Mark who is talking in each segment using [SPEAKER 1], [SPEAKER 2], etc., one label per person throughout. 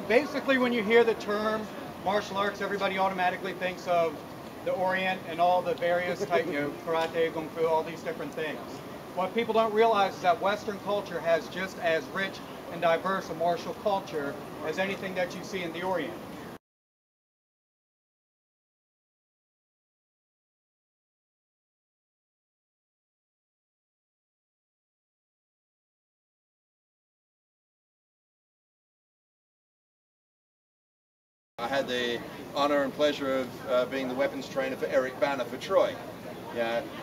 [SPEAKER 1] Basically, when you hear the term martial arts, everybody automatically thinks of the Orient and all the various type, karate, kung fu, all these different things. What people don't realize is that Western culture has just as rich and diverse a martial culture as anything that you see in the Orient.
[SPEAKER 2] I had the honor and pleasure of being the weapons trainer for Eric Banner for Troy,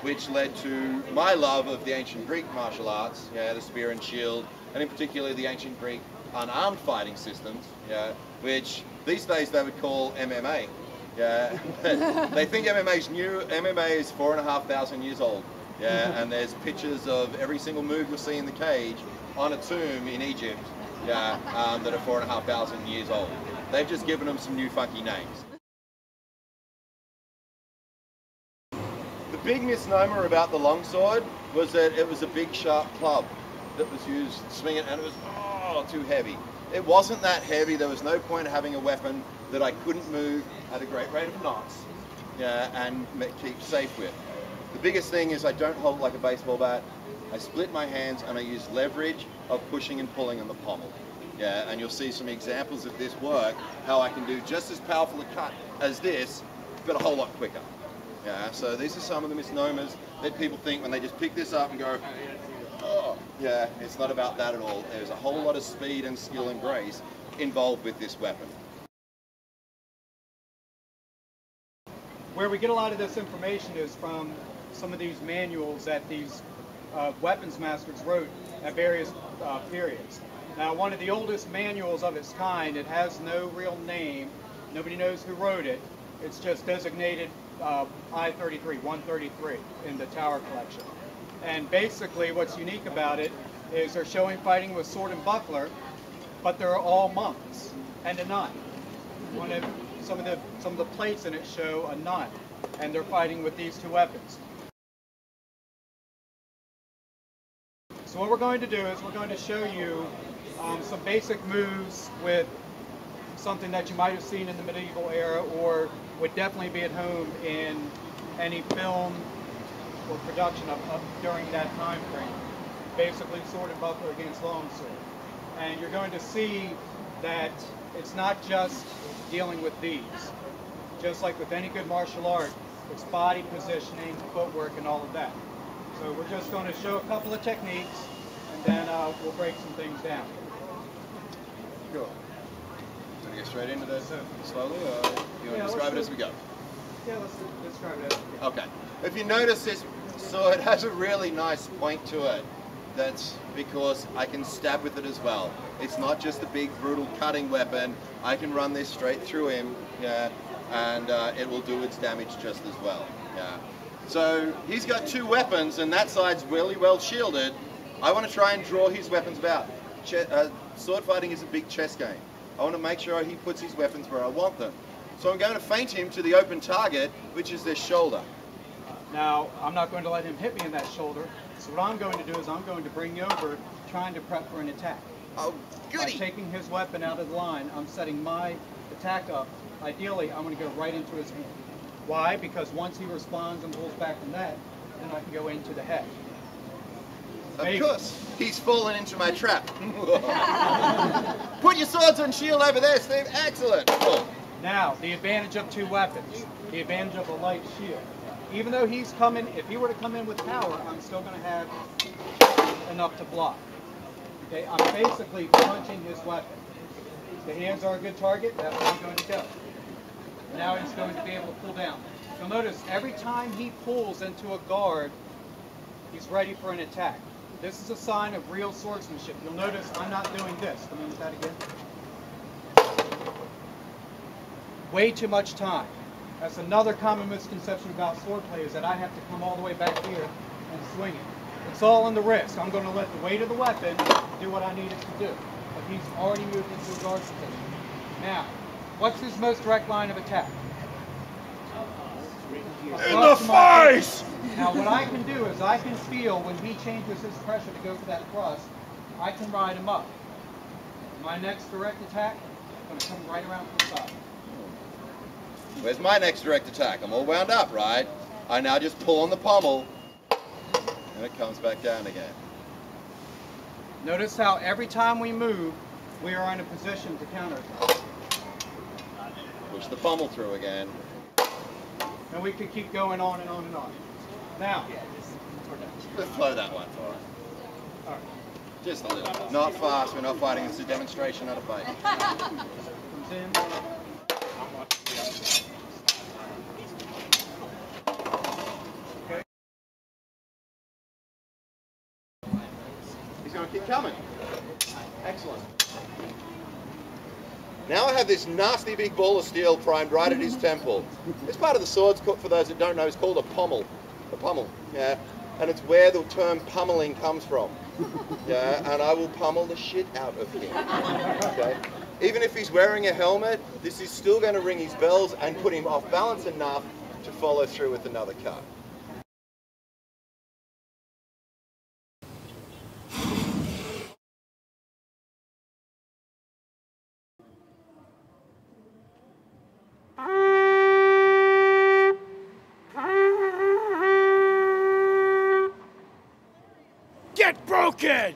[SPEAKER 2] which led to my love of the ancient Greek martial arts, the spear and shield, and in particular the ancient Greek unarmed fighting systems, which these days they would call MMA. They think MMA is new. MMA is 4,500 years old, and there's pictures of every single move you'll see in the cage on a tomb in Egypt that are 4,500 years old. They've just given them some new funky names. The big misnomer about the longsword was that it was a big sharp club that was used to swing it, and it was too heavy. It wasn't that heavy. There was no point in having a weapon that I couldn't move at a great rate of knots and keep safe with. The biggest thing is I don't hold it like a baseball bat. I split my hands and I use leverage of pushing and pulling on the pommel. And you'll see some examples of this work, how I can do just as powerful a cut as this, but a whole lot quicker. So these are some of the misnomers that people think when they just pick this up and go, oh, it's not about that at all. There's a whole lot of speed and skill and grace involved with this weapon.
[SPEAKER 1] Where we get a lot of this information is from some of these manuals that these weapons masters wrote at various periods. Now, one of the oldest manuals of its kind, it has no real name. Nobody knows who wrote it. It's just designated I-33, 133 in the Tower collection. And basically what's unique about it is they're showing fighting with sword and buckler, but they're all monks and a nun. Some of the plates in it show a nun, and they're fighting with these two weapons. So what we're going to do is we're going to show you some basic moves with something that you might have seen in the medieval era or would definitely be at home in any film or production of during that time frame. Basically sword and buckler against longsword. And you're going to see that it's not just dealing with these. Just like with any good martial art, it's body positioning, footwork, and all of that. So we're just going to show a couple of techniques, and then we'll break some things down.
[SPEAKER 2] Cool. So we get straight into this slowly, or you want to describe it as we go?
[SPEAKER 1] Yeah, let's describe it as we go.
[SPEAKER 2] Okay. If you notice, this sword has a really nice point to it. That's because I can stab with it as well. It's not just a big, brutal cutting weapon. I can run this straight through him, and it will do its damage just as well. So he's got two weapons, and that side's really well shielded. I want to try and draw his weapons out. Sword fighting is a big chess game. I want to make sure he puts his weapons where I want them. So I'm going to feint him to the open target, which is this shoulder.
[SPEAKER 1] Now, I'm not going to let him hit me in that shoulder. So what I'm going to do is I'm going to bring you over, trying to prep for an attack.
[SPEAKER 2] Oh, goody!
[SPEAKER 1] By taking his weapon out of the line, I'm setting my attack up. Ideally, I'm going to go right into his hand. Why? Because once he responds and pulls back from that, then I can go into the head.
[SPEAKER 2] Of course, he's fallen into my trap. Put your swords and shield over there, Steve. Excellent. Cool.
[SPEAKER 1] Now, the advantage of two weapons, the advantage of a light shield. Even though he's coming, if he were to come in with power, I'm still going to have enough to block. Okay, I'm basically punching his weapon. The hands are a good target, that's where I'm going to go. Now he's going to be able to pull down. You'll notice every time he pulls into a guard, he's ready for an attack. This is a sign of real swordsmanship. You'll notice I'm not doing this. Come in with that again. Way too much time. That's another common misconception about swordplay is that I have to come all the way back here and swing it. It's all in the wrist. I'm going to let the weight of the weapon do what I need it to do. But he's already moved into a guard position. Now, what's his most direct line of attack?
[SPEAKER 2] In the face!
[SPEAKER 1] Now what I can do is I can feel when he changes his pressure to go for that thrust, I can ride him up. My next direct attack, I'm going to come right around to the side.
[SPEAKER 2] Where's my next direct attack? I'm all wound up, right? I now just pull on the pommel, and it comes back down again.
[SPEAKER 1] Notice how every time we move, we are in a position to counter.
[SPEAKER 2] Push the pommel through again.
[SPEAKER 1] And we could keep going on and on and on. Now,
[SPEAKER 2] Let's slow that one for us.
[SPEAKER 1] all right.
[SPEAKER 2] Just a little. Not fast, we're not fighting. It's a demonstration, not a fight.
[SPEAKER 1] Comes in. Okay.
[SPEAKER 2] He's going to keep coming. Excellent. Now I have this nasty big ball of steel primed right at his temple. This part of the sword, for those that don't know, is called a pommel. A pommel, yeah. And it's where the term pummeling comes from. Yeah, and I will pummel the shit out of him. Okay? Even if he's wearing a helmet, this is still going to ring his bells and put him off balance enough to follow through with another cut.
[SPEAKER 3] Get broken!